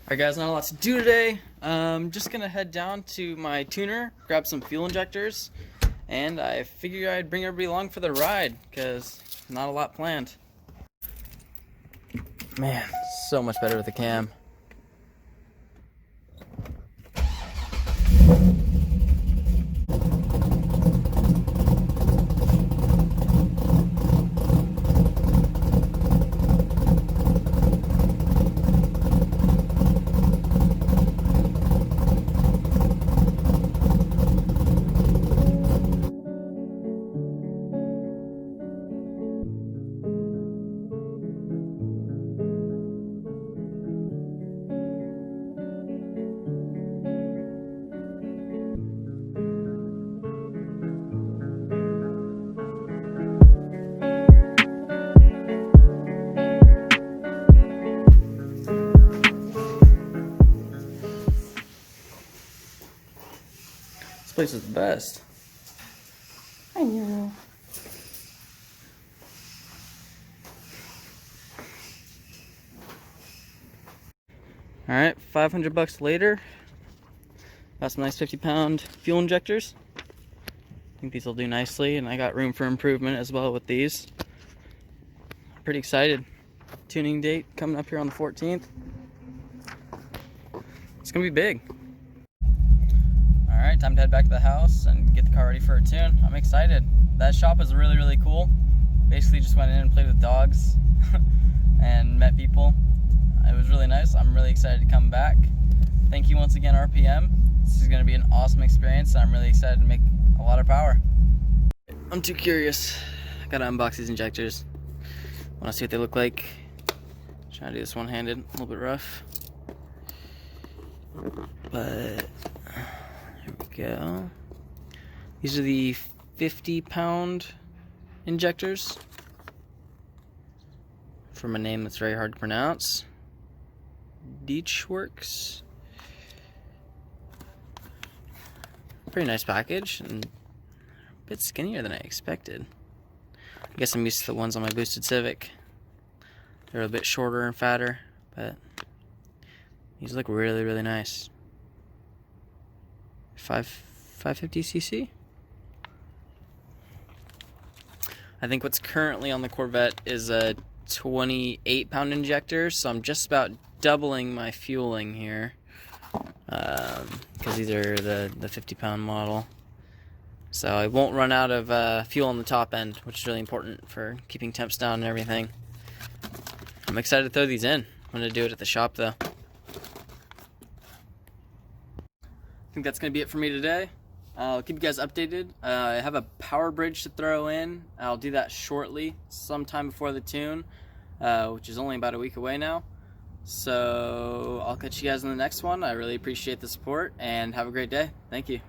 Alright guys, not a lot to do today. Just gonna head down to my tuner, grab some fuel injectors, and I figured I'd bring everybody along for the ride, because not a lot planned. Man, so much better with the cam. This place is the best. I know. Alright, 500 bucks later. Got some nice 50-pound fuel injectors. I think these will do nicely, and I got room for improvement as well with these. Pretty excited. Tuning date coming up here on the 14th. It's gonna be big. Alright, time to head back to the house and get the car ready for a tune. I'm excited. That shop was really cool. Basically just went in and played with dogs and met people. It was really nice. I'm really excited to come back. Thank you once again, RPM. This is going to be an awesome experience, and I'm really excited to make a lot of power. I'm too curious. I gotta unbox these injectors. Want to see what they look like. Trying to do this one-handed, a little bit rough. But here we go. These are the 50-pound injectors from a name that's very hard to pronounce. Beachworks. Pretty nice package, and a bit skinnier than I expected. I guess I'm used to the ones on my boosted Civic. They're a bit shorter and fatter, but these look really nice. 550cc. I think what's currently on the Corvette is a 28-pound injector, so I'm just about doubling my fueling here, because these are the 50-pound model. So I won't run out of fuel on the top end, which is really important for keeping temps down and everything. I'm excited to throw these in. I'm going to do it at the shop though. I think that's going to be it for me today. I'll keep you guys updated. I have a power bridge to throw in. I'll do that shortly, sometime before the tune, which is only about a week away now. So I'll catch you guys in the next one. I really appreciate the support, and have a great day. Thank you.